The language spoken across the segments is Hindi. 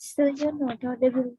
Sir, you're not audible.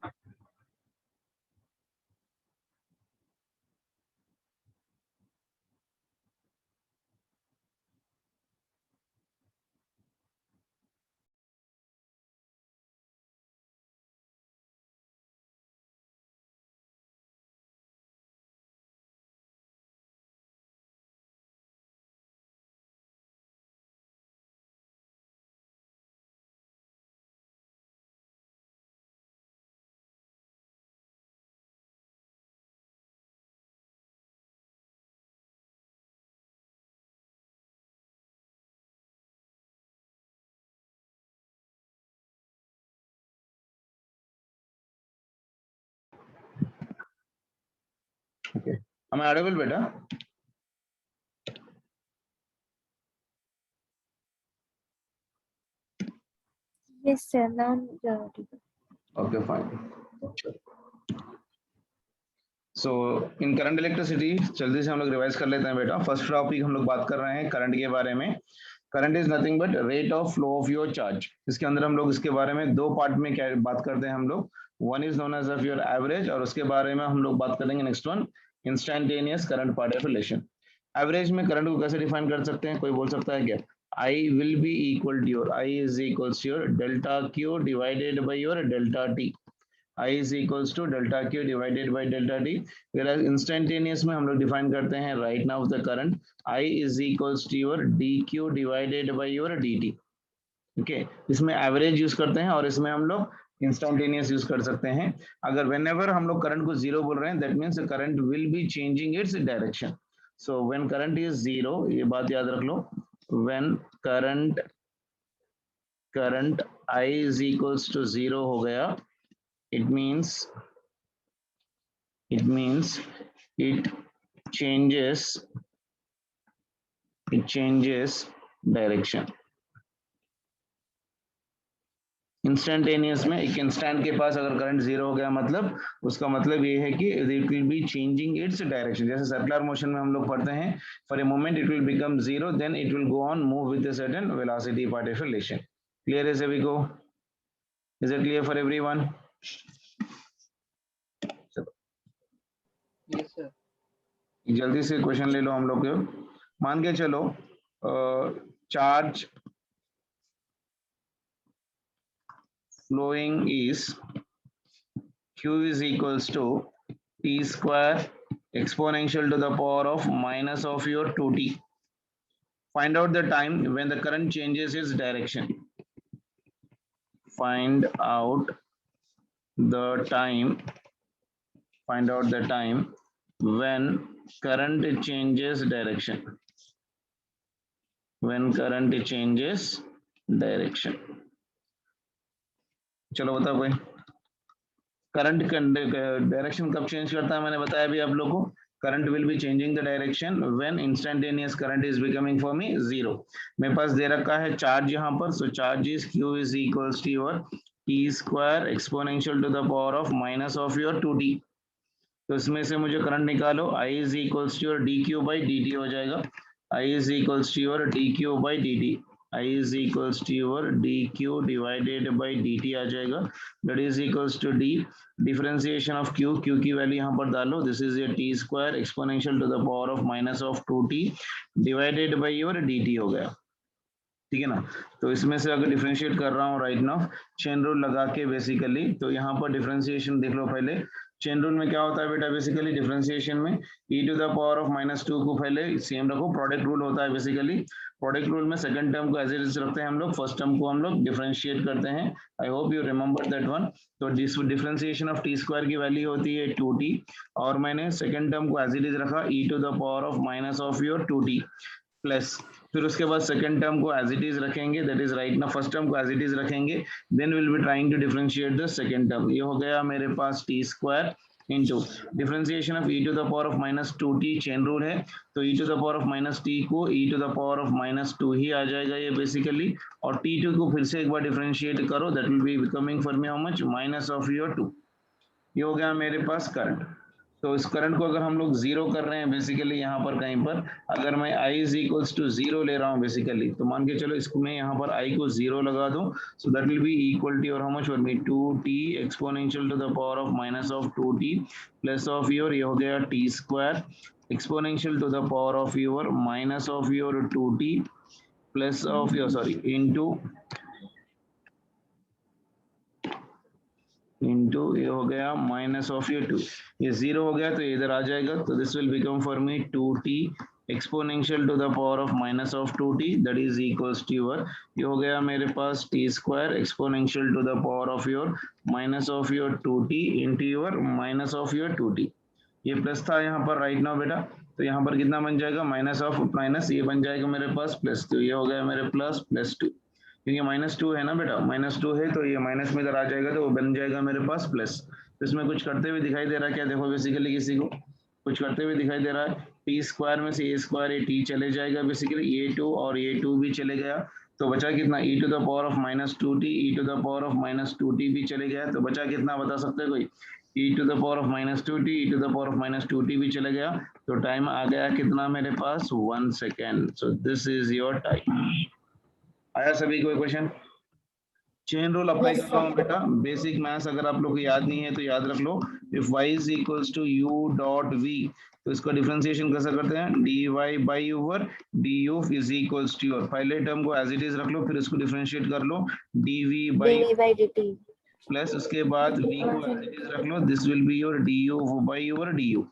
Okay. Am I audible, beta? Yes, sir. Now you're audible. Okay, fine. So in current electricity जल्दी से हम लोग रिवाइज कर लेते हैं बेटा। फर्स्ट टॉपिक हम लोग बात कर रहे हैं करंट के बारे में। Current is nothing but rate of flow of your charge. इसके अंदर हम लोग इसके बारे में दो पार्ट में क्या बात करते हैं हम लोग। One is known as of your average और उसके बारे में हम लोग बात करेंगे next one instantaneous current part of relation. Average में करंट को कैसे डिफाइन कर सकते हैं, कोई बोल सकता है क्या? I will be equal to your I is equals to your delta Q divided by your delta T. I is equals to delta Q divided by delta T. Whereas instantaneous में हम लोग डिफाइन करते हैं right now the current I is equals to your dQ divided by your dt. Okay, इसमें एवरेज यूज करते हैं और इसमें हम लोग इंस्टेंटेनियस यूज कर सकते हैं। अगर whenever हम लोग करंट को जीरो बोल रहे हैं that means the current will be changing its direction. So when current is zero, ये बात याद रख लो, when current I is equals to zero हो गया, it means it changes direction. Instantaneous में एक इंस्टेंट के पास अगर करंट जीरो हो गया मतलब उसका मतलब ये है कि it will be changing its direction. जैसे सर्कुलर मोशन में हम लोग पढ़ते हैं for a moment it will become zero then it will go on move with a certain velocity part of relation. Clear है सभी को? Is it clear for everyone? Yes sir. जल्दी से क्वेश्चन ले लो हम लोग। मान के चलो charge flowing is Q is equals to T square exponential to the power of minus of your 2T. Find out the time when the current changes its direction. Find out the time when current changes direction. When current changes direction. चलो बताओ भाई, करंट डायरेक्शन कब चेंज करता है? मैंने बताया अभी आप लोगों को, current will be changing the direction when instantaneous current is becoming for me zero. मेरे पास दे रखा है चार्ज यहाँ पर, so charge is Q is equals to your T square exponential to the power of minus of your 2T। तो इसमें से मुझे करंट निकालो, I is equals to your dQ by dt हो जाएगा। I is equals to your dQ by dt। I is equals to your dq divided by dt आ जाएगा, that is equals to d differentiation of q की वैल्यू यहाँ पर डालो, this is your t square exponential to the power of minus of 2t divided by your dt हो गया। ठीक है ना? तो इसमें से अगर डिफरेंशिएट कर रहा हूँ राइट नाउ चेन रूल लगा के बेसिकली, तो यहाँ पर डिफरेंशिएशन देख लो पहले। चेन रूल में क्या होता है बेटा, बेसिकली डिफरेंशिएशन में e to the power of -2 को पहले सेम रखो। प्रोडक्ट रूल होता है बेसिकली, प्रोडक्ट रूल में सेकंड टर्म को एज इट इज रखते हैं हम लोग, फर्स्ट टर्म को हम लोग डिफरेंशिएट करते हैं। I hope you remember that one. तो डिफरेंशिएशन ऑफ टी स्क्वायर की वैल्यू होती है 2t और मैंने सेकंड टर्म को एज इट इज रखा e to the power of minus of your 2t plus, फिर उसके बाद सेकंड टर्म को एज इट इज रखेंगे, दैट इज राइट ना, फर्स्ट टर्म को एज इट इज रखेंगे, then will be trying to differentiate the second term. ये हो गया मेरे पास T square into differentiation of e to the power of -2t chain rule है, तो e to the power of -t को e to the power of -2 ही आ जाएगा ये बेसिकली, और t2 को फिर से एक बार डिफरेंशिएट करो, that will be becoming for me how much, minus of your 2। ये हो गया मेरे पास करंट। तो इस करंट को अगर हम लोग जीरो कर रहे हैं बेसिकली यहाँ पर कहीं पर, अगर मैं I is equals to zero ले रहा हूँ बेसिकली, तो मान के चलो इसको मैं यहाँ पर I को जीरो लगा दूं, so that will be equal to और how much will be 2t exponential to the power of minus of 2t plus of your, ये हो गया t square exponential to the power of your minus of your 2t plus of your sorry into ये हो गया माइनस ऑफ ये 2, ये जीरो हो गया तो ये इधर आ जाएगा, तो this will become for me 2t exponential to the power of minus of 2t that is equals to your, ये हो गया मेरे पास t square exponential to the power of your minus of your 2t into your minus of your 2t, ये प्लस था यहाँ पर राइट नाउ बेटा, तो यहाँ पर कितना बन जाएगा माइनस ऑफ माइनस, ये बन जाएगा मेरे पास प्लस, तो ये हो गया मेरे प्लस प्लस 2, क्योंकि -2 है ना बेटा, -2 है तो ये माइनस में इधर आ जाएगा तो वो बन जाएगा मेरे पास प्लस। तो इसमें कुछ करते हुए दिखाई दे रहा है क्या, देखो बेसिकली किसी को कुछ करते हुए दिखाई दे रहा है, टी स्क्वायर में से ए स्क्वायर ये टी चले जाएगा बेसिकली, ये 2 और ये 2 भी चले गया, तो बचा कितना e to the power of -2t, e to the power of -2t भी चले गया, तो बचा कितना बता सकते हैं कोई, e to the power of -2t, e to the power of -2t भी चले गया, तो टाइम आ गया कितना मेरे पास 1 second, so this is your time. आया सभी कोई क्वेश्चन? चेन रूल अप्लाई कर रहा हूँ बेटा, बेसिक मैथ्स अगर आप लोग को याद नहीं है तो याद रख लो, if y is equals to u dot v, तो इसका डिफरेंशिएशन कैसे करते हैं, dy by over du is equals to your, पहले टर्म को एज इट इज रख लो, फिर इसको डिफरेंशिएट कर लो dv बाई dt प्लस उसके बाद v को एज इट इज रख लो, this will be your du by over du।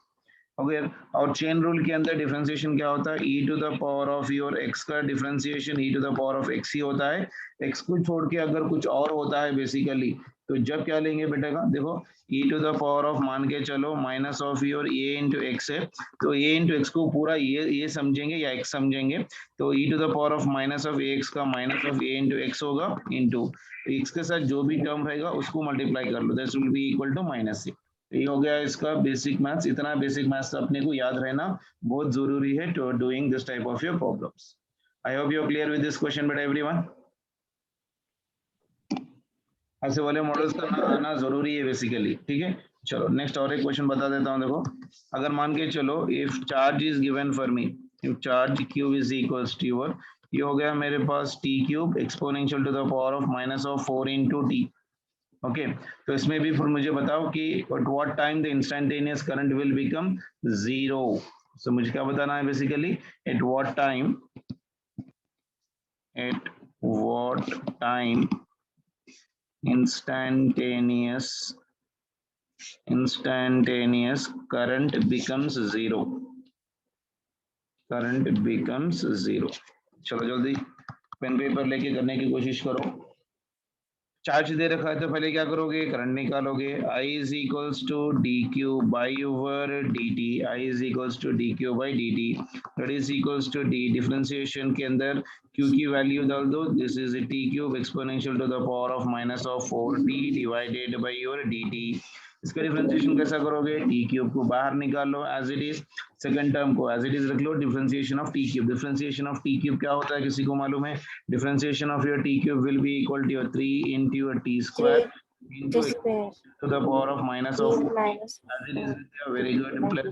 Okay, और चेन रूल के अंदर डिफरेंशिएशन क्या होता है, e to the power of your x का differentiation e to the power of x ही होता है, x को छोड़ के अगर कुछ और होता है बेसिकली, तो जब क्या लेंगे बेटा का, देखो e to the power of मान के चलो minus of your a into X है, तो a इंटू एक्स को पूरा ये समझेंगे या x समझेंगे, तो e to the power of minus of ax का minus of a into X होगा, इंटू x के साथ जो भी टर्म रहेगा उसको मल्टीप्लाई कर लो, that will be equal to -c। ये हो गया इसका बेसिक मैथ्स, इतना बेसिक मैथ्स अपने को याद रहना बहुत जरूरी है to doing this type of your problems. I hope you are clear with this question बेटा एवरीवन। ऐसे वाले मॉडल्स करना आना जरूरी है बेसिकली, ठीक है। चलो नेक्स्ट और एक क्वेश्चन बता देता हूँ, देखो अगर मान के चलो if charge is given for me, if charge cube is equals to your, ये हो गया मेरे पास t cube exponential to the power of minus of 4 into टी। ओके, तो इसमें भी फिर मुझे बताओ कि at what time the instantaneous current will become zero। so मुझे क्या बताना है basically, at what time instantaneous current becomes zero, चलो जल्दी पेन पेपर लेके करने की कोशिश करो। चार्ज दे रखा है तो पहले क्या करोगे, करंट निकालोगे, I is equals to D Q by over D T, I is equals to D Q by D T, that is equals to D, differentiation के अंदर Q की वैल्यू डाल दो, this is T cube exponential to the power of minus of 4t divided by your D T. इसका डिफरेंशिएशन कैसा करोगे, टी क्यूब को बाहर निकालो as it is, second term को एज इट इज रख लो, differentiation of t cube, differentiation of t cube क्या होता है किसी को मालूम है, differentiation of your t cube will be equal to your 3 into your t square into to the power of minus of as it is, very good, plus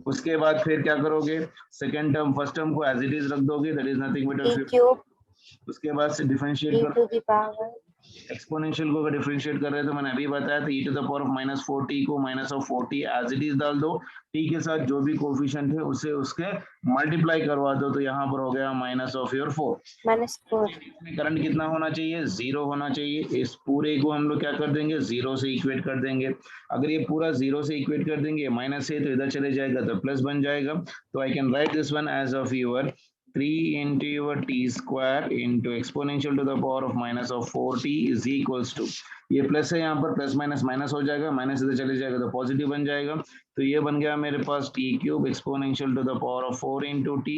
उसके बाद फिर क्या करोगे, सेकंड टर्म फर्स्ट टर्म को एज इट इज रख दोगे, that is nothing but t cube उसके बाद से differentiate e to the power exponential को अगर डिफरेंशिएट कर रहे हैं तो मैंने अभी बताया था e to the power of -4t को minus of 4t as it is डाल दो, t के साथ जो भी कोफिशिएंट है उससे उसके मल्टीप्लाई करवा दो, तो यहाँ पर हो गया माइनस ऑफ योर 4। इसमें करंट कितना होना चाहिए, 0 होना चाहिए, इस पूरे को हम लोग क्या कर देंगे 0 से इक्वेट कर देंगे, अगर ये पूरा 0 से इक्वेट कर देंगे माइनस है तो इधर चले जाएगा तो प्लस बन जाएगा, तो I can write this one as of your 3 into your t square into exponential to the power of minus of 4t is equals to, ये प्लस है यहाँ पर, प्लस माइनस माइनस हो जाएगा, माइनस इधर चले जाएगा तो पॉजिटिव बन जाएगा, तो ये बन गया मेरे पास t cube exponential to the power of 4 into t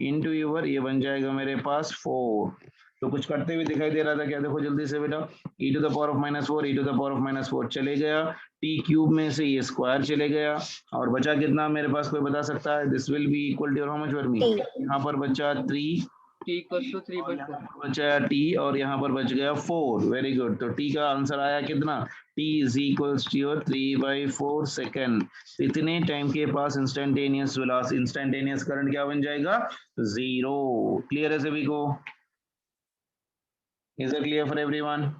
into your, ये बन जाएगा मेरे पास 4। तो कुछ करते हुए दिखाई दे रहा था क्या, देखो जल्दी से बेटा, e to the power of -4 e to the power of -4 चले गया, t क्यूब में से ये स्क्वायर चले गया, और बचा कितना मेरे पास कोई बता सकता है, this will be equal to how much for me, यहाँ पर बचा 3 t equals to 3 और by यहाँ 4. पर बचा t और यहाँ पर बच गया 4. Very good. तो t का आंसर आया कितना? t is equals to your 3/4 second. इतने टाइम के पास इंस्टेंटेनियस वेलोसिटी, इंस्टेंटेनियस करंट क्या बन जाएगा? 0. क्लियर है सभी को? Is it clear for everyone?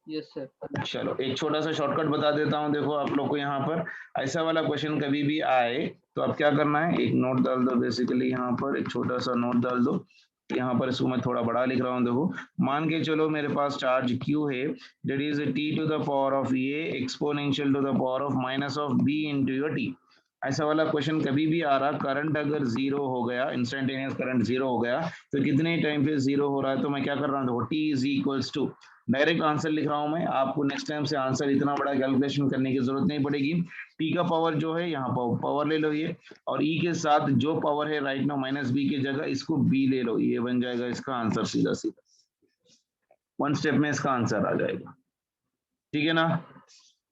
Yes sir. चलो एक छोटा सा शॉर्टकट बता देता हूँ. देखो आप लोग को यहाँ पर ऐसा वाला क्वेश्चन कभी भी आए तो आप क्या करना है, एक नोट डाल दो. बेसिकली यहाँ पर एक छोटा सा नोट डाल दो. यहाँ पर इसको मैं थोड़ा बड़ा लिख रहा हूँ. देखो मान के चलो मेरे पास चार्ज Q है, that is t to the power of a exponential to the power of minus of b into your t. ऐसा वाला क्वेश्चन कभी भी आ रहा, करंट अगर जीरो हो गया, इंस्टेंटेनियस करंट जीरो हो गया, तो कितने टाइम पे जीरो हो रहा है, तो मैं क्या कर रहा हूँ, देखो t is equals to, direct answer लिख रहा हूं मैं. आपको नेक्स्ट टाइम से आंसर इतना बड़ा कैलकुलेशन करने की जरूरत नहीं पड़ेगी. टी का पावर जो है यहाँ पर पावर ले लो ये, और ई के साथ जो पावर है राइट नाउ माइनस बी की जगह इसको बी ले लो. ये बन जाएगा इसका आंसर सीधा सीधा. वन स्टेप में इसका आंसर आ जाएगा. ठीक है ना?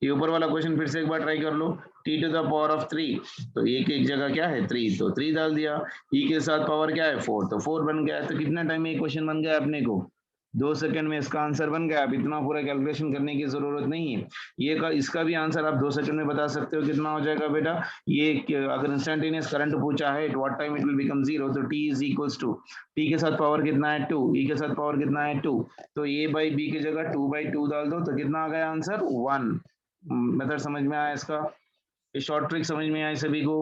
ये ऊपर वाला क्वेश्चन फिर से एक बार ट्राई कर लो. t to the power of 3, तो एक एक जगह क्या है 3, तो 3 डाल दिया. e के साथ पावर क्या है 4, तो 4 बन गया. तो कितना टाइम में ये क्वेश्चन बन गया अपने को? 2 सेकंड में इसका आंसर बन गया. अब इतना पूरा कैलकुलेशन करने की जरूरत नहीं है. ये का इसका भी आंसर आप 2 सेकंड में बता सकते हो. कितना हो जाएगा बेटा? ये अगर इंस्टेंटेनियस करंट पूछा है at what time it will become 0, तो t is equals to, t के साथ पावर कितना है 2, e के साथ पावर कितना है 2, तो a बाई b की जगह 2/2 डाल दो, तो कितना आ गया आंसर? 1. मेथड समझ में आया इसका? ये शॉर्ट ट्रिक समझ में आई सभी को?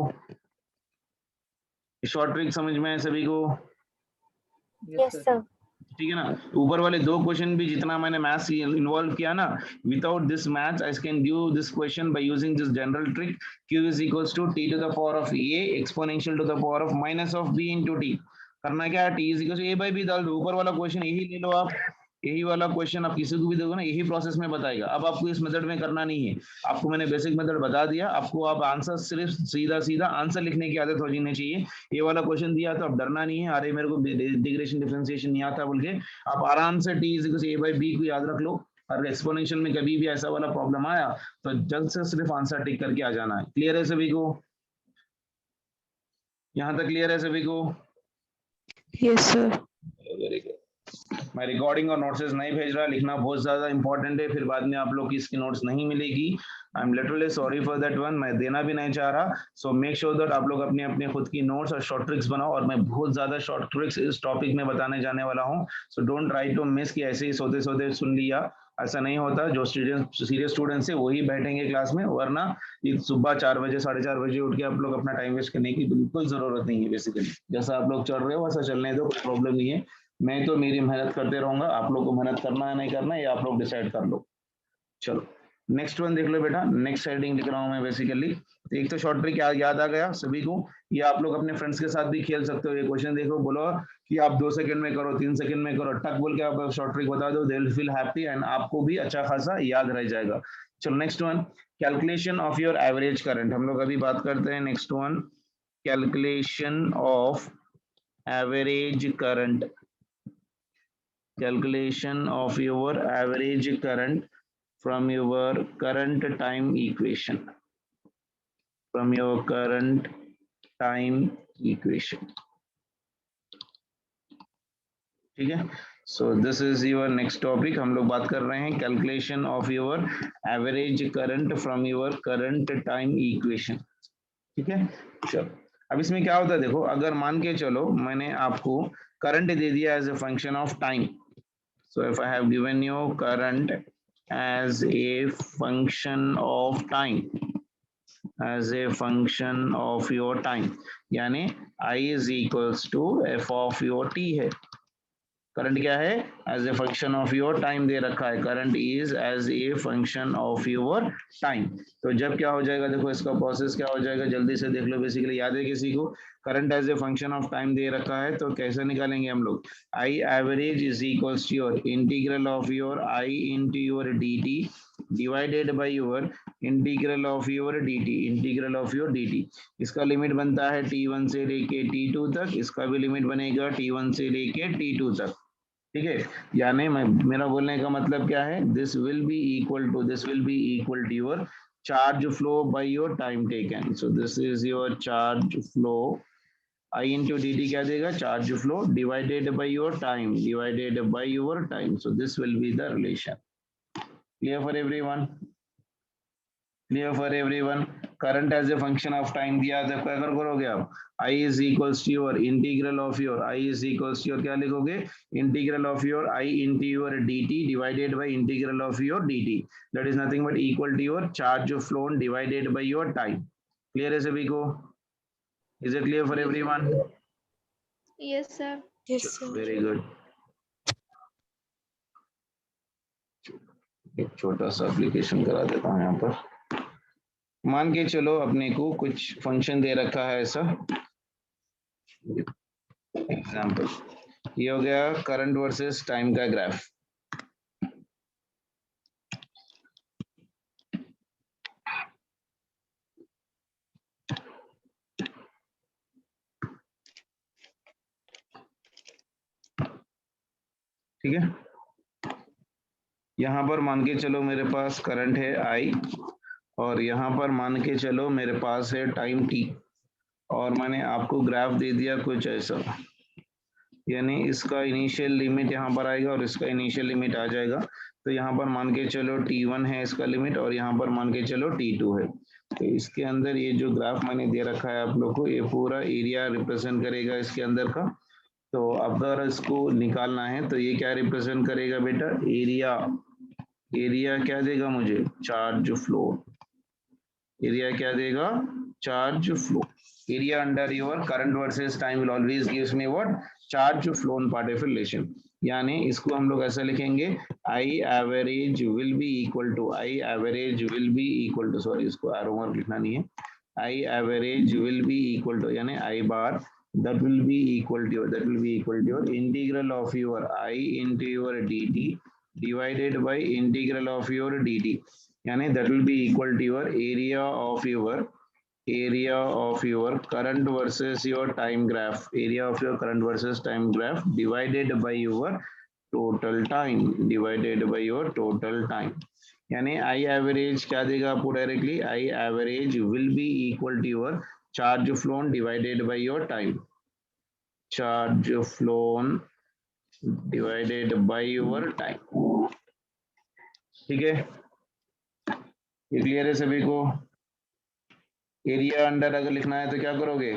शॉर्ट ट्रिक समझ में आए सभी को? Yes sir. ठीक है ना? ऊपर वाले दो क्वेश्चन भी जितना मैंने मैथ्स इन्वॉल्व किया ना, without this maths I can give this question by using this general trick. q is equals to t to the power of a exponential to the power of minus of b into t. करना क्या है, t is equals to a by b डाल दो. ऊपर वाला क्वेश्चन यही ले लो आप. यही वाला क्वेश्चन आप किसी को भी दोगे ना, यही प्रोसेस में बताएगा. अब आपको इस मेथड में करना नहीं है. आपको मैंने बेसिक मेथड बता दिया. आपको आप आंसर सिर्फ सीधा सीधा आंसर लिखने की आदत हो जानी चाहिए. ये वाला क्वेश्चन दिया तो अब डरना नहीं है, अरे मेरे को इंटीग्रेशन डिफरेंशिएशन नहीं आता बोल के. आप आराम से t is equal to a by b को याद रख लो. और एक्सपोनेंशियल में कभी भी ऐसा वाला प्रॉब्लम आया तो जल्द से सिर्फ आंसर टिक करके आ जाना है. क्लियर है सभी को? यहाँ तक क्लियर है सभी को? Yes sir. Very good. मैं रिकॉर्डिंग और नोट्स नहीं भेज रहा, लिखना बहुत ज्यादा इंपॉर्टेंट है, फिर बाद में आप लोग की इसकी नोट्स नहीं मिलेगी. I am literally sorry for that one. मैं देना भी नहीं चाह रहा. सो मेक श्योर दैट आप लोग अपने अपने खुद की नोट्स और शॉर्ट ट्रिक्स बनाओ, और मैं बहुत ज्यादा शॉर्ट ट्रिक्स इस टॉपिक में बताने जाने वाला हूँ. So don't try to miss कि ऐसे ही सोते सोते सुन लिया. ऐसा नहीं होता. जो स्टूडेंट सीरियस स्टूडेंट्स है वही बैठेंगे क्लास में, वरना ये सुबह 4 बजे 4:30 बजे उठ के आप लोग अपना टाइम वेस्ट करने की बिल्कुल जरूरत नहीं है. बेसिकली जैसा आप लोग चल रहे हो वैसा चलने दो, कोई प्रॉब्लम नहीं है. मैं तो मेरी मेहनत करते रहूंगा. आप लोग को मेहनत करना है नहीं करना है ये आप लोग डिसाइड कर लो. चलो नेक्स्ट वन देख लो बेटा. नेक्स्ट हेडिंग लिख रहा हूँ मैं बेसिकली. एक तो शॉर्ट ट्रिक याद आ गया सभी को. ये आप लोग अपने फ्रेंड्स के साथ भी खेल सकते हो. ये क्वेश्चन देखो, बोलो कि आप 2 सेकंड में करो, 3 सेकंड में करो, टक बोल के आप शॉर्ट ट्रिक बता दो. They will feel happy and आपको भी अच्छा खासा याद रह जाएगा. चलो next one, calculation of your average current. हम लोग अभी बात करते हैं. Next one, calculation of average current. Calculation of your average current from your current time equation. From your current time equation. ठीक है. So this is your next topic. हम लोग बात कर रहे हैं calculation of your average current from your current time equation. ठीक है. चलो अब इसमें क्या होता है देखो, अगर मान के चलो मैंने आपको करंट दे दिया as a function of time. So if I have given you current as a function of time, as a function of your time, यानी I is equals to f of your t है. करंट क्या है? As a function of your time दे रखा है. Current is as a function of your time. तो जब क्या हो जाएगा देखो, इसका प्रोसेस क्या हो जाएगा जल्दी से देख लो. बेसिकली याद है किसी को? Current as a function of time दे रखा है तो कैसे निकालेंगे हम लोग? I average is equals to your integral of your I into your D t divided by your integral of your D t, integral of your D T. इसका लिमिट बनता है t1 से लेके t2 तक. इसका भी लिमिट बनेगा t1 से लेके t2 तक. ठीक है. यानी मेरा बोलने का मतलब क्या है, this will be equal to your charge flow by your time taken. So this is your charge flow I into dt क्या देगा, charge flow divided by your time, so this will be the relation. Clear for everyone? Clear for everyone? Current as a function of time दिया तो क्या करोगे आप, I is equals to your integral of your I is equals to your क्या लिखोगे, integral of your I into your dt divided by integral of your dt, that is nothing but equal to your charge flown divided by your time. Clear है सभी को? Is it clear for everyone? Yes, sir. Yes, sir. Very good. एक छोटा सा एप्लीकेशन करा देता हूँ यहाँ पर. मान के चलो अपने को कुछ फंक्शन दे रखा है ऐसा, एग्जाम्पल ये हो गया करंट वर्सेस टाइम का ग्राफ. ठीक है, यहाँ पर मान के चलो मेरे पास करंट है I और यहाँ पर मान के चलो मेरे पास है टाइम t, और मैंने आपको ग्राफ दे दिया कुछ ऐसा, यानी इसका इनिशियल लिमिट यहाँ पर आएगा और इसका इनिशियल लिमिट आ जाएगा. तो यहाँ पर मान के चलो t1 है इसका लिमिट और यहाँ पर मान के चलो t2 है. तो इसके अंदर ये जो ग्राफ मैंने दे रखा है आप लोग को, ये पूरा एरिया रिप्रेजेंट करेगा इसके अंदर का. तो अगर इसको निकालना है तो ये क्या रिप्रेजेंट करेगा बेटा, एरिया क्या देगा मुझे, चार्ज फ्लो. एरिया क्या देगा, charge flow. Area under your current versus time will always gives me what, charge phloem part of relation. यानी इसको हम लोग ऐसा लिखेंगे, I average will be equal to, sorry इसको एरो मार्क लिखना नहीं है, I average will be equal to, यानी I bar that will be equal to your integral of your I into your dt divided by integral of your dt, यानी that will be equal to your area of your current versus your time graph, divided by your total time, यानी I average क्या देगा आपको directly, I average will be equal to your charge flown divided by your time, ठीक है, ये क्लियर है सभी को? एरिया अंडर अगर लिखना है तो क्या करोगे,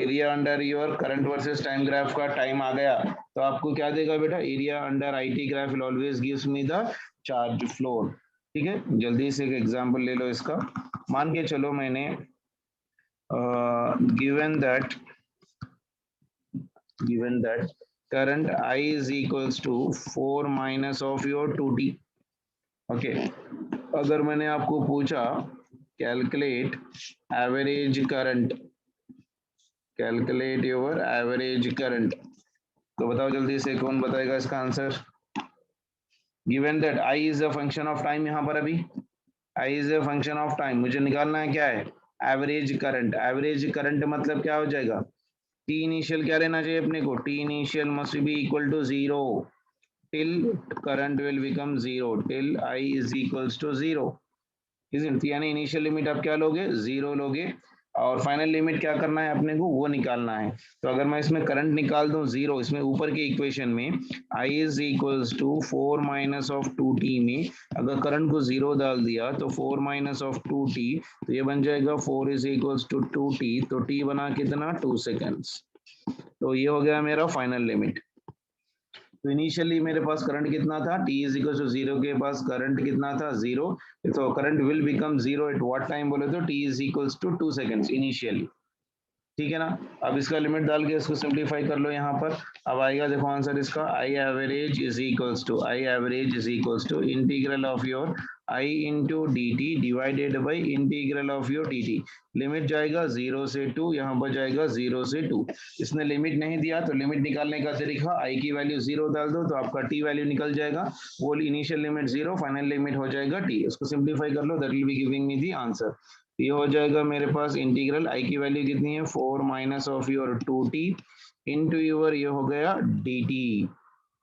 area under your current versus time graph का टाइम आ गया तो आपको क्या देगा बेटा, area under IT graph will always gives me the charge flow. ठीक है, जल्दी से एक एग्जांपल ले लो इसका. मान के चलो मैंने given that current I is equals to 4 minus of your 2t. Okay, अगर मैंने आपको पूछा calculate average current, calculate your average current, तो बताओ जल्दी से कौन बताएगा इसका answer. Given that I is a function of time, यहाँ पर अभी I is a function of time, मुझे निकालना है क्या है, एवरेज करंट. एवरेज करंट मतलब क्या हो जाएगा, T इनिशियल क्या रहना चाहिए अपने को, T initial must be equal to 0 till current will become 0, till I is equals to 0, isn't? यानी इनिशियल लिमिट आप क्या लोगे, 0 लोगे, और फाइनल लिमिट क्या करना है अपने को, वो निकालना है. तो अगर मैं इसमें करंट निकाल दूं 0, इसमें ऊपर के इक्वेशन में I is equals to 4 minus of 2t में अगर करंट को 0 डाल दिया तो 4 minus of 2t, तो ये बन जाएगा 4 is equals to 2t, तो t बना कितना, 2 सेकेंड्स. तो ये हो गया मेरा फाइनल लिमिट. तो इनिशियली मेरे पास करंट कितना था, t इज इक्वल टू 0 के पास करंट कितना था, 0. तो current will become 0 at what time बोले तो t is equals to 2 seconds initially. ठीक है ना, अब इसका लिमिट डाल के इसको सिंपलीफाई कर लो यहाँ पर. अब आएगा देखो आंसर इसका, I average is equals to integral of your I into dt divided by integral of your dt. Limit जाएगा 0 से 2, यहाँ पर जाएगा 0 से 2. इसने लिमिट नहीं दिया तो लिमिट निकालने का तरीका, I की वैल्यू 0 डाल दो तो आपका t वैल्यू निकल जाएगा. वो इनिशियल लिमिट 0, फाइनल लिमिट हो जाएगा t. इसको सिंपलीफाई कर लो, that will be giving me the answer. ये हो जाएगा मेरे पास इंटीग्रल I की वैल्यू कितनी है, 4 minus of your 2t into your ये हो गया dt.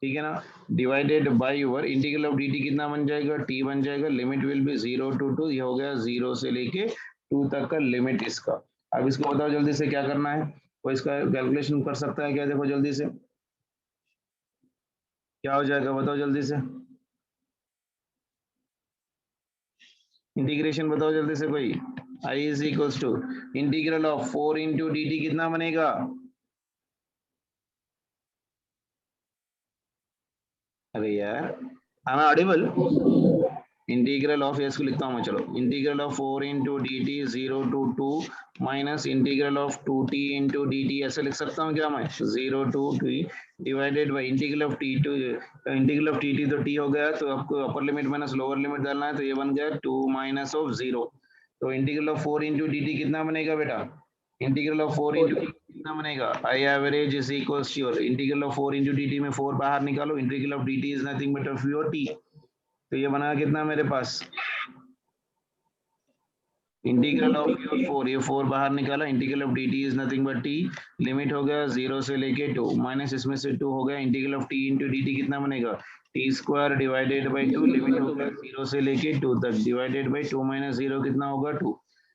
ठीक है ना, divided by your integral of dt कितना बन जाएगा, t बन जाएगा. लिमिट विल बी 0 to 2, ये हो गया 0 से लेके 2 तक का लिमिट इसका. अब इसको बताओ जल्दी से क्या करना है, कोई इसका कैलकुलेशन कर सकता है क्या? देखो जल्दी से क्या हो जाएगा, बताओ जल्दी से। इंटीग्रेशन बताओ जल्दी से कोई। I is equals to integral of 4 into D T कितना बनेगा? अरे यार, I am audible? Integral of, इसको लिखता हूँ मैं, चलो। Integral of 4 into D t 0 to 2 minus integral of 2t into D t, ऐसे लिख सकता हूँ क्या मैं? 0 to t divided by integral of t two, integral of t t तो t हो गया, तो आपको अपर लिमिट माइनस लोअर लिमिट डालना है, तो ये बन गया 2 माइनस ऑफ 0। तो integral of 4 into D T कितना बनेगा बेटा? इंटीग्रल ऑफ 4 इंटू कितना बनेगा? I average is equals to, integral of 4 into D T में 4 बाहर निकालो, integral of D T is nothing but of your t। तो ये बना कितना मेरे पास? इंटीग्रल ऑफ 4, ये 4 बाहर निकाला, integral of D T is nothing but T, limit हो गया 0 से लेके 2, माइनस इसमें से 2 हो गया, integral of t into D T कितना बनेगा? T square divided by 2, limit हो गया 0 से लेके 2 तक, डिवाइडेड बाई 2 माइनस 0 कितना होगा? 2।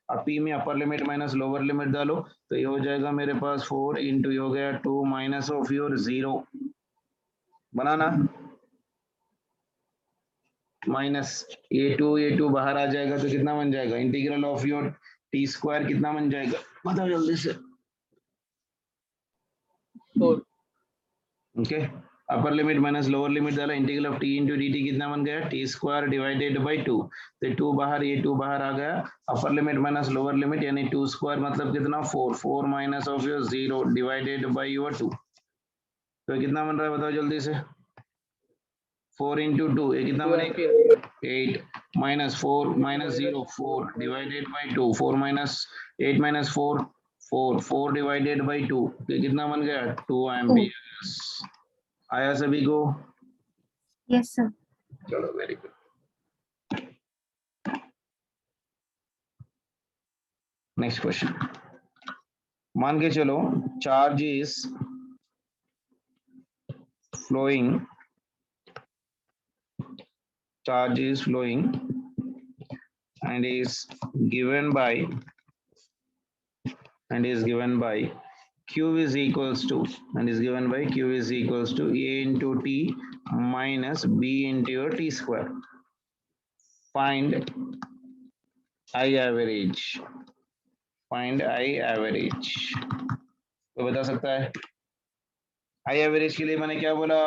अब पी में अपर लिमिट माइनस लोअर लिमिट डालो, तो ये हो जाएगा मेरे पास 4 इंटू ये हो गया 2 माइनस ऑफ योर 0, बनाना माइनस ये 2 बाहर आ जाएगा, तो कितना बन जाएगा? Integral of your t square कितना बन जाएगा, बताओ जल्दी से। 4 okay, upper limit minus lower limit डाला, integral of t into D T कितना बन गया? टी स्क्वायर डिवाइडेड बाई 2, तो 2 बाहर, ये 2 बाहर आ गया, अपर लिमिट माइनस लोअर लिमिट यानी 2 स्क्वायर मतलब कितना? 4, 4 minus of your 0 divided by your 2, तो कितना बन रहा है बताओ जल्दी से? 4 इंटू 2, ये कितना बनेगा? 8 minus 4 minus 0 4 divided by 2, 4 minus 8 minus 4 4 4 divided by 2, ये कितना बन गया? 2 एम्पियर्स। आया सभी को? Yes, sir. चलो वेरी गुड। नेक्स्ट क्वेश्चन, मान के चलो charge is flowing, charge is flowing and is given by q is equals to q is equals to a into t minus b into your t square. Find I average. तो बता सकता है I average के लिए मैंने क्या बोला?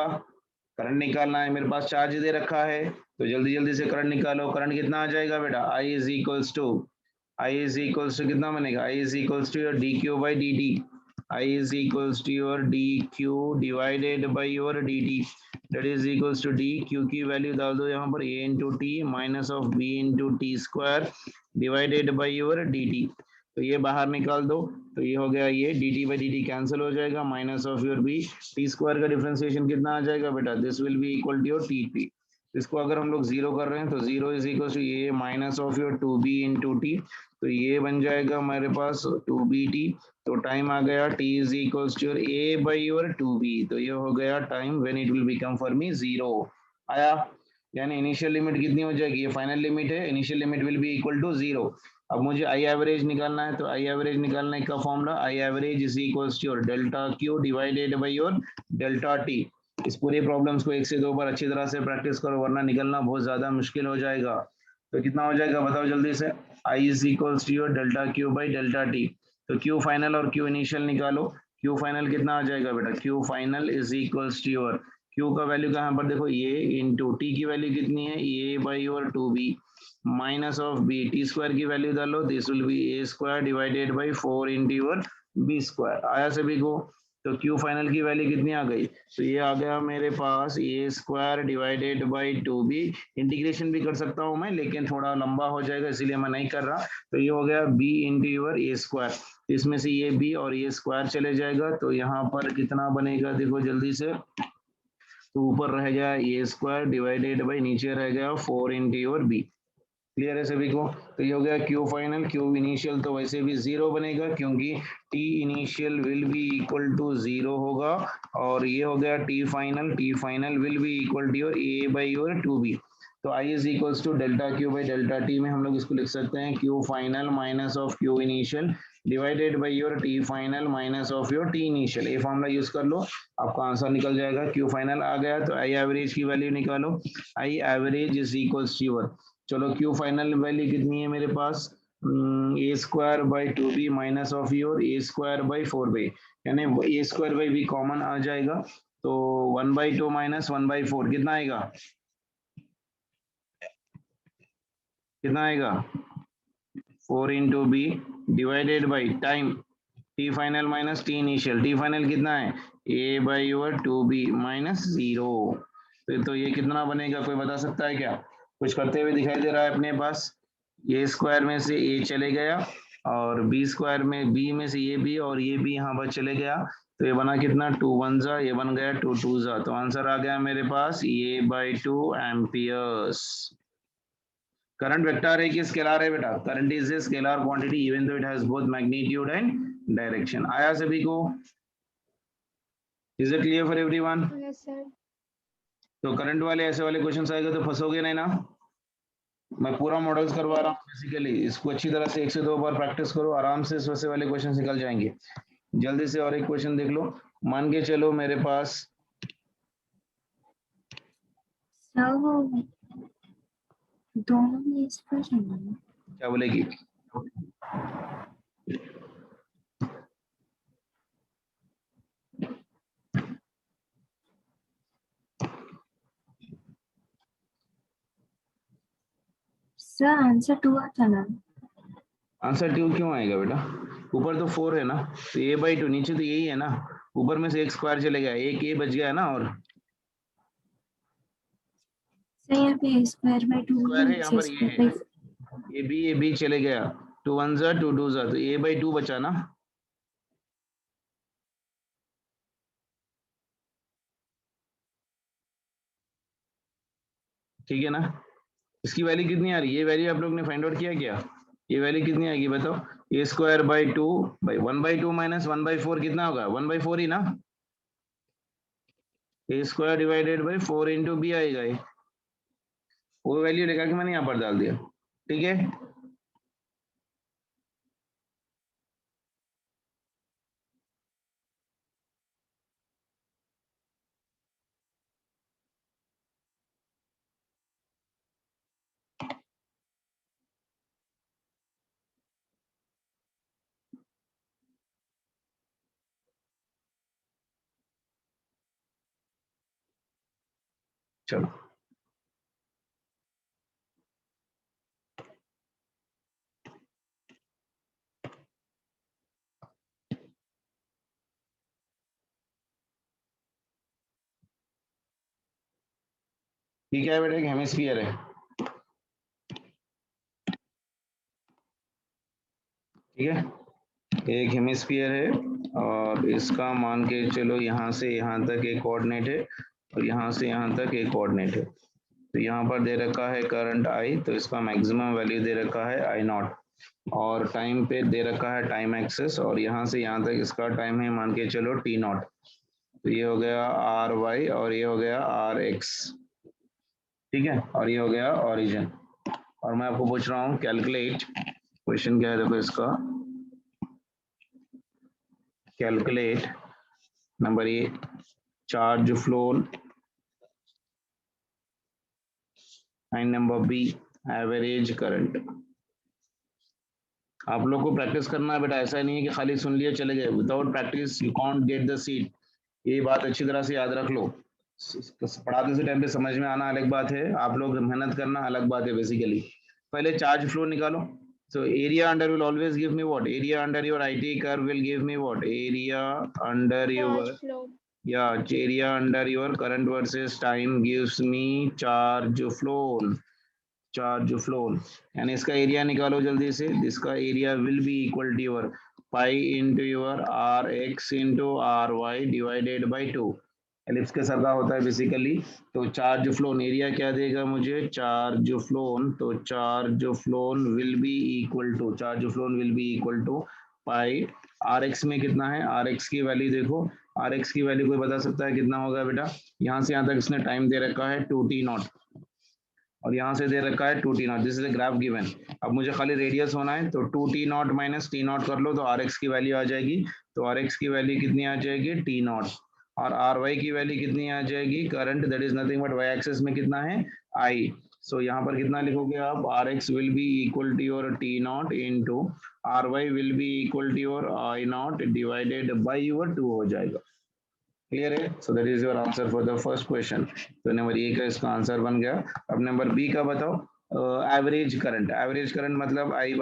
करंट निकालना है, मेरे पास चार्ज दे रखा है, तो जल्दी जल्दी से करंट निकालो। करंट कितना आ जाएगा बेटा? I इज इक्वल्स टू कितना बनेगा? I is equals to your D Q by D T, I is equals to your D Q divided by your D T, that is equals to D Q की वैल्यू डाल दो यहाँ पर, a into T minus of b into T square divided by your D T, तो ये बाहर निकाल दो, तो ये हो गया, ये D T by D T cancel हो जाएगा, minus of your B, T square का डिफरेंशिएशन कितना आ जाएगा बेटा? This will be equal to your T P. इसको अगर हम लोग जीरो कर रहे हैं तो जीरो इज इक्वल टू ये minus of your 2b into T, तो ये बन जाएगा हमारे पास 2bt, तो टाइम आ गया t is equal to your a by your 2b, तो ये हो गया time when it will become for me 0। आया? यानी इनिशियल लिमिट कितनी हो जाएगी? ये फाइनल लिमिट है, initial limit will be equal to 0। अब मुझे आई एवरेज निकालना है, तो आई एवरेज निकालने का formula I average is equals to your delta Q divided by your delta T. इस पूरे प्रॉब्लम्स को 1 से 2 बार अच्छी तरह से प्रैक्टिस करो, वरना निकलना बहुत ज्यादा मुश्किल हो जाएगा। तो कितना हो जाएगा बताओ जल्दी से? I is equals to your delta q by delta t, तो क्यू फाइनल और क्यू इनिशियल निकालो। क्यू फाइनल कितना आ जाएगा बेटा? Q final is equals to your, q का वैल्यू कहाँ पर देखो, ये इंटू टी की वैल्यू कितनी है? ये by your 2b minus of B, T square की वैल्यू डालो, this will be A square divided by 4 into your B square. आया सभी को? तो क्यू फाइनल की वैल्यू कितनी आ गई? तो ये आ गया मेरे पास a square divided by 2b, integration भी कर सकता हूँ मैं, लेकिन थोड़ा लंबा हो जाएगा इसलिए मैं नहीं कर रहा। तो ये हो गया b into your a square, इसमें से ये b और ये स्क्वायर चले जाएगा, तो यहाँ पर कितना बनेगा देखो जल्दी से, तो ऊपर रह गया ए स्क्वायर डिवाइडेड बाई नीचे रह गया 4 इंटू योर बी। क्लियर है सभी को? तो ये हो गया क्यू फाइनल। क्यू इनिशियल तो वैसे भी 0 बनेगा, क्योंकि t initial will be equal to 0 होगा, और ये हो गया t final will be equal to your a by your 2b। तो I is equals to delta q by delta t में हम लोग इसको लिख सकते हैं q final minus of q initial divided by your t final minus of your t initial. ये फॉर्मूला यूज कर लो, आपका आंसर निकल जाएगा। क्यू फाइनल आ गया तो आई एवरेज की वैल्यू निकालो, I average is equals to your, चलो क्यू फाइनल वैल्यू कितनी है मेरे पास, a square by 2b minus of your a square by 4b, यानी a square by b common आ जाएगा, तो 1/2 माइनस 1/4 कितना आएगा, कितना आएगा 4 into B divided by time T final minus T initial, T final कितना है ए बाई योर 2b माइनस 0, तो ये कितना बनेगा कोई बता सकता है क्या, कुछ करते हुए दिखाई दे रहा है अपने पास, ए स्क्वायर में से ए चले गया और बी स्क्वायर में बी में से ये बी और ये बी यहाँ पर चले गया, तो ये बना कितना 2 1 जा, ये बन गया 2 2 जा, तो आंसर आ गया मेरे पास ये बाई 2 एम्पियर्स। करंट वेक्टर है कि स्केलर है बेटा, current is a scalar quantity even though it has both magnitude and direction. आया सभी को, is it clear for everyone? Yes sir. तो करंट वाले ऐसे वाले क्वेश्चन आएगा तो फंसोगे नहीं ना, मैं पूरा मॉडल्स करवा रहा हूँ बेसिकली, इसको अच्छी तरह से 1 से 2 बार प्रैक्टिस करो, आराम से वैसे वाले क्वेश्चन निकल जाएंगे। जल्दी से और एक क्वेश्चन देख लो, मान के चलो मेरे पास सर वो दोनों में इस पर है। क्या बोलेगी, सर आंसर 2 आता ना। आंसर 2 क्यों आएगा बेटा, ऊपर तो 4 है ना, तो ए बाई 2, नीचे तो यही है ना, ऊपर में से एक स्क्वायर चले गया, एक ए बच गया है ना, और सर यहाँ पे a स्क्वायर बाई 2 स्क्वायर है है, यहाँ c पर ये स्क्वायर है, बाई ए बी चले गया, 2 1 जा 2 2 जा, तो ए बाई 2 बचा ना, ठीक है ना। इसकी वैल्यू कितनी आ रही है, ये वैल्यू आप लोग ने फाइंड आउट किया क्या, ये वैल्यू कितनी आएगी बताओ, a square by 2 by 1/2 minus 1/4 कितना होगा 1/4 ही ना, a square divided by 4 into b आएगा, ये वो वैल्यू लेकर के मैंने यहाँ पर डाल दिया, ठीक है। चलो ये क्या है बेटा, एक हेमिस्फीयर है, ठीक है, एक हेमिस्फीयर है और इसका मान के चलो यहाँ से यहाँ तक एक कोऑर्डिनेट है और यहाँ से यहाँ तक एक कोऑर्डिनेट है, तो यहाँ पर दे रखा है करंट आई, तो इसका मैक्सिमम वैल्यू दे रखा है आई नॉट, और टाइम पे दे रखा है टाइम एक्सेस, और यहाँ से यहाँ तक इसका टाइम है मान के चलो टी नॉट, तो ये हो गया आर वाई और ये हो गया आर एक्स, ठीक है, और ये हो गया ओरिजिन। और मैं आपको पूछ रहा हूँ कैलकुलेट, क्वेश्चन क्या है देखो इसका, calculate number A charge flown and number B average current. आप लोग को प्रैक्टिस करना है बेटा, ऐसा नहीं है कि खाली सुन लिया चले गए, without practice you can't get the seat, ये बात अच्छी तरह से याद रख लो, पढ़ाते से टाइम पे समझ में आना अलग बात है, आप लोग मेहनत करना अलग बात है बेसिकली। पहले चार्ज फ्लो निकालो, so area under will always give me what, area under your IT curve will give me what, area under your charge flow. yeah, area under your current versus time gives me charge flown, charge flown, यानी इसका एरिया निकालो जल्दी से, इसका area will be equal to your pi into your R X into R Y divided by 2, ellipse के सर का होता है बेसिकली, तो चार्ज फ्लोन एरिया क्या देगा मुझे, चार्ज फ्लोन, तो charge flown will be equal to, charge flown will be equal to pi, R X में कितना है, आर एक्स की वैल्यू देखो, आर एक्स की वैल्यू कोई बता सकता है कितना होगा बेटा, यहाँ से यहाँ तक इसने टाइम दे रखा है 2t नॉट, और यहाँ से दे रखा है 2t0, this is the graph given. अब मुझे खाली रेडियस होना है, तो 2t0 माइनस t0 कर लो तो rx की वैल्यू आ जाएगी। तो rx की वैल्यू कितनी आ जाएगी, t0, और ry की वैल्यू कितनी आ जाएगी, current that is nothing but y axis में कितना है, I। सो यहाँ पर कितना लिखोगे आप, rx will be equal to your t0 into ry will be equal to your I0 divided by your 2 हो जाएगा। क्लियर है? So that is your answer for the first question. तो नंबर ए का इसका आंसर बन गया। अब नंबर बी का बताओ। एवरेज करंट मतलब I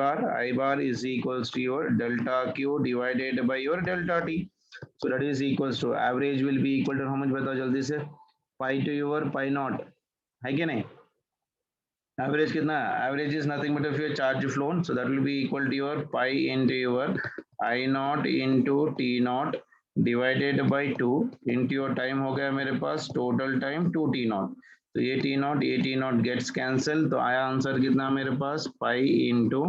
bar is equals to your delta Q divided by your delta t. So that is equals to average will be equal to how much, बताओ जल्दी से, pi to your pi naught, है कि नहीं? एवरेज कितना, average is nothing but if your charge flown, so that will be equal to your pi into your I naught into t naught divided by 2 into your time हो गया मेरे पास टोटल टाइम 2t0। तो ये t0 गेट्स कैंसिल, तो आया आंसर कितना मेरे पास, पाई इनटू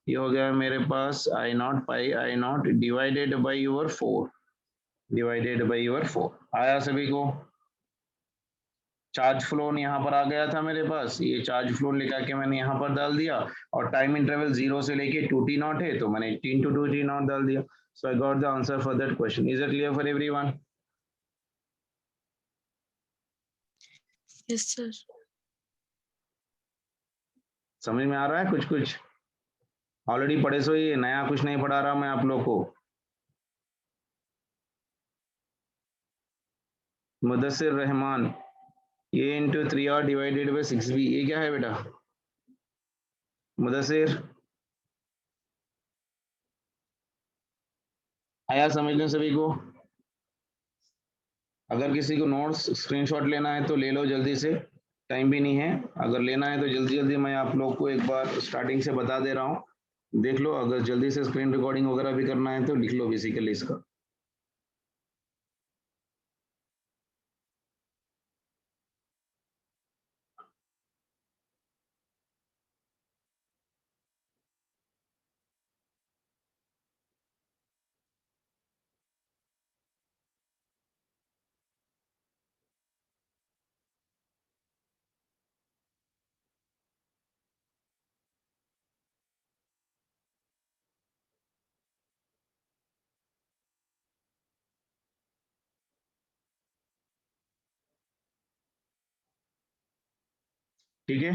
ये हो गया मेरे पास I naught, pi I naught divided by your 4, आया सभी को? चार्ज फ्लोन यहाँ पर आ गया था मेरे पास, ये चार्ज फ्लोन लेकर के मैंने यहाँ पर डाल दिया, और टाइम इंटरवल 0 से लेके 2t0 है, तो मैंने 10 to 2t0 डाल दिया। So I got the answer for that question. Is it clear for everyone? Yes, sir. समझ में आ रहा है कुछ कुछ? ऑलरेडी पढ़े सो, ये नया कुछ नहीं पढ़ा रहा मैं आप लोग को। मुदस्सिर रहमान, ये into 3r divided by 6b, ये क्या है बेटा मुदस्सिर? आया समझने सभी को? अगर किसी को नोट्स स्क्रीनशॉट लेना है तो ले लो जल्दी से, टाइम भी नहीं है। अगर लेना है तो जल्दी जल्दी मैं आप लोग को एक बार स्टार्टिंग से बता दे रहा हूँ, देख लो। अगर जल्दी से स्क्रीन रिकॉर्डिंग वगैरह भी करना है तो लिख लो बेसिकली इसका। ठीक है,